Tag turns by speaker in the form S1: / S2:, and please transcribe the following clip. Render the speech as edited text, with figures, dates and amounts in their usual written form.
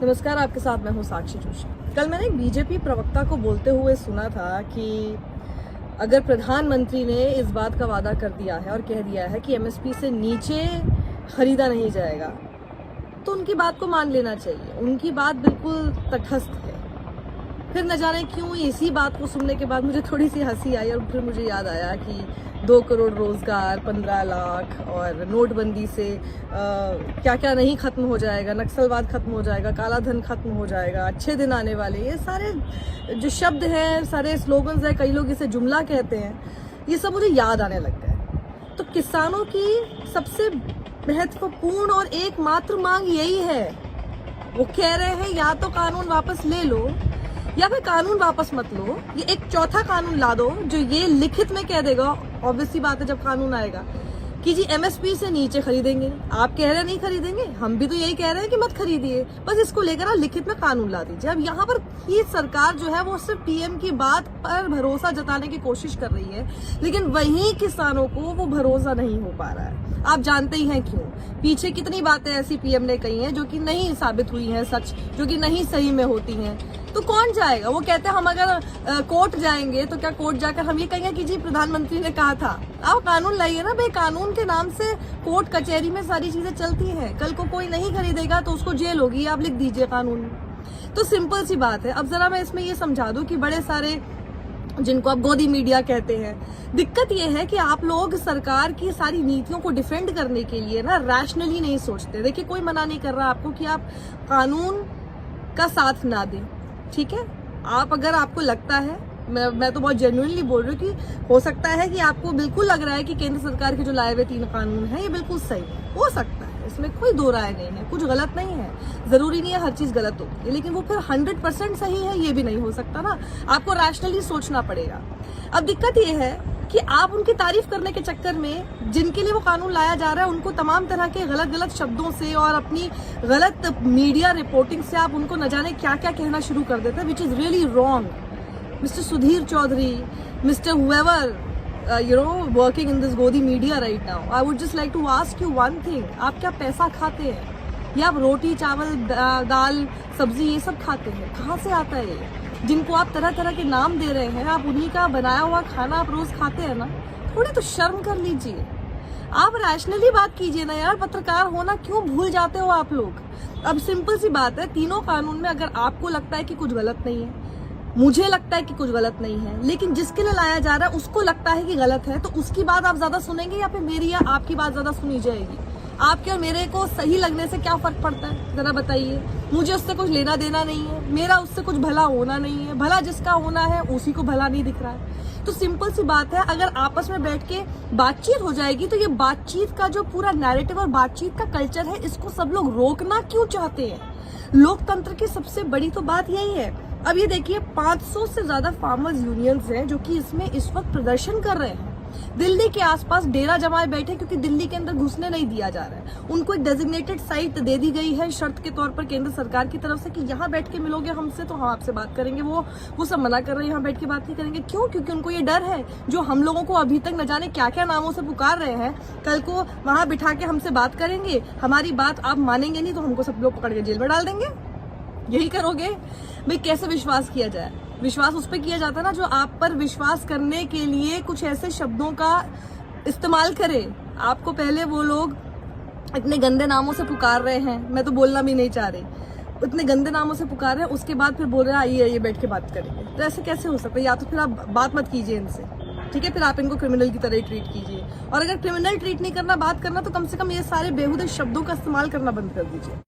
S1: नमस्कार, आपके साथ मैं हूँ साक्षी जोशी। कल मैंने एक बीजेपी प्रवक्ता को बोलते हुए सुना था कि अगर प्रधानमंत्री ने इस बात का वादा कर दिया है और कह दिया है कि एमएसपी से नीचे खरीदा नहीं जाएगा, तो उनकी बात को मान लेना चाहिए। उनकी बात बिल्कुल तटस्थ है। फिर न जाने क्यों इसी बात को सुनने के बाद मुझे थोड़ी सी हंसी आई और फिर मुझे याद आया कि 2 करोड़ रोजगार, 15 लाख और नोटबंदी से क्या क्या नहीं खत्म हो जाएगा, नक्सलवाद खत्म हो जाएगा, काला धन खत्म हो जाएगा, अच्छे दिन आने वाले, ये सारे जो शब्द हैं, सारे स्लोगन्स हैं, कई लोग इसे जुमला कहते हैं, ये सब मुझे याद आने लग गए। तो किसानों की सबसे महत्वपूर्ण और एकमात्र मांग यही है। वो कह रहे हैं या तो कानून वापस ले लो या फिर कानून वापस मत लो, ये एक चौथा कानून ला दो जो ये लिखित में कह देगा, ऑब्वियसली बात है जब कानून आएगा, कि जी एमएसपी से नीचे खरीदेंगे। आप कह रहे हैं नहीं खरीदेंगे, हम भी तो यही कह रहे हैं कि मत खरीदिए, बस इसको लेकर आप लिखित में कानून ला दीजिए। अब यहाँ पर ये सरकार जो है वो सिर्फ पीएम की बात पर भरोसा जताने की कोशिश कर रही है, लेकिन वहीं किसानों को वो भरोसा नहीं हो पा रहा है। आप जानते ही हैं क्यों। पीछे कितनी बातें ऐसी पीएम ने कही हैं जो कि नहीं साबित हुई हैं सच, जो कि नहीं सही में होती हैं। तो कौन जाएगा? वो कहते हैं हम अगर कोर्ट जाएंगे तो क्या कोर्ट जाकर हम ये कहेंगे कि जी प्रधानमंत्री ने कहा था। आप कानून लाइए ना भाई, कानून के नाम से कोर्ट कचहरी में सारी चीजें चलती हैं। कल को कोई नहीं खरीदेगा तो उसको जेल होगी, आप लिख दीजिए कानून में। तो सिंपल सी बात है। अब जरा मैं इसमें ये समझा दूं कि बड़े सारे जिनको आप गोदी मीडिया कहते हैं, दिक्कत ये है कि आप लोग सरकार की सारी नीतियों को डिफेंड करने के लिए ना रैशनली नहीं सोचते। देखिए, कोई मना नहीं कर रहा आपको कि आप कानून का साथ ना दें, ठीक है। आप अगर आपको लगता है, मैं तो बहुत जेन्युइनली बोल रही हूँ कि हो सकता है कि आपको बिल्कुल लग रहा है कि केंद्र सरकार के जो लाए हुए 3 कानून हैं ये बिल्कुल सही है, हो सकता है, इसमें कोई दो राय नहीं है, कुछ गलत नहीं है। जरूरी नहीं है हर चीज गलत होती है, लेकिन वो फिर 100% सही है ये भी नहीं हो सकता ना। आपको रैशनली सोचना पड़ेगा। अब दिक्कत ये है कि आप उनकी तारीफ करने के चक्कर में जिनके लिए वो कानून लाया जा रहा है उनको तमाम तरह के गलत गलत शब्दों से और अपनी गलत मीडिया रिपोर्टिंग से आप उनको न जाने क्या क्या कहना शुरू कर देते हैं, which is really wrong. Mister Sudhir Chaudhary, mister whoever working in this Godi media right now, I would just like to ask you one thing, आप क्या पैसा खाते हैं या आप रोटी चावल दाल सब्जी ये सब खाते हैं? कहाँ से आता है ये? जिनको आप तरह तरह के नाम दे रहे हैं, आप उन्हीं का बनाया हुआ खाना आप रोज खाते हैं ना। थोड़ी तो शर्म कर लीजिए, आप रैशनली बात कीजिए ना यार। पत्रकार होना क्यों भूल जाते हो आप लोग? अब सिंपल सी बात है, तीनों कानून में अगर आपको लगता है कि कुछ गलत नहीं है, मुझे लगता है कि कुछ गलत नहीं है, लेकिन जिसके लिए लाया जा रहा है उसको लगता है कि गलत है, तो उसकी बात आप ज्यादा सुनेंगे या फिर मेरी या आपकी बात ज्यादा सुनी जाएगी? आपके और मेरे को सही लगने से क्या फर्क पड़ता है, जरा बताइए। मुझे उससे कुछ लेना देना नहीं है, मेरा उससे कुछ भला होना नहीं है, भला जिसका होना है उसी को भला नहीं दिख रहा है। तो सिंपल सी बात है, अगर आपस में बैठ के बातचीत हो जाएगी तो ये बातचीत का जो पूरा नैरेटिव और बातचीत का कल्चर है, इसको सब लोग रोकना क्यों चाहते हैं? लोकतंत्र की सबसे बड़ी तो बात यही है। अब ये देखिए, 500 से ज्यादा फार्मर्स यूनियंस हैं जो कि इसमें इस वक्त प्रदर्शन कर रहे हैं। दिल्ली के आसपास डेरा जमाए बैठे, क्योंकि दिल्ली के अंदर घुसने नहीं दिया जा रहा है। उनको एक डेजिग्नेटेड साइट दे दी गई है शर्त के तौर पर केंद्र सरकार की तरफ से कि यहाँ बैठ के मिलोगे हमसे तो हम आपसे बात करेंगे। वो सब मना कर रहे हैं, यहाँ बैठ के बात नहीं करेंगे। क्यों? क्योंकि उनको ये डर है, जो हम लोगों को अभी तक न जाने क्या क्या नामों से पुकार रहे हैं, कल को वहां बिठा के हमसे बात करेंगे, हमारी बात आप मानेंगे नहीं तो हमको सब लोग पकड़ के जेल में डाल देंगे। यही करोगे भाई? कैसे विश्वास किया जाए? विश्वास उस पर किया जाता है ना जो आप पर विश्वास करने के लिए कुछ ऐसे शब्दों का इस्तेमाल करे। आपको पहले वो लोग इतने गंदे नामों से पुकार रहे हैं, मैं तो बोलना भी नहीं चाह रही, इतने गंदे नामों से पुकार रहे हैं, उसके बाद फिर बोल रहे हैं आइए बैठ के बात करेंगे। तो ऐसे कैसे हो सकता है? या तो फिर आप बात मत कीजिए इनसे, ठीक है, फिर आप इनको क्रिमिनल की तरह ही ट्रीट कीजिए। और अगर क्रिमिनल ट्रीट नहीं करना, बात करना, तो कम से कम ये सारे बेहुदे शब्दों का इस्तेमाल करना बंद कर दीजिए।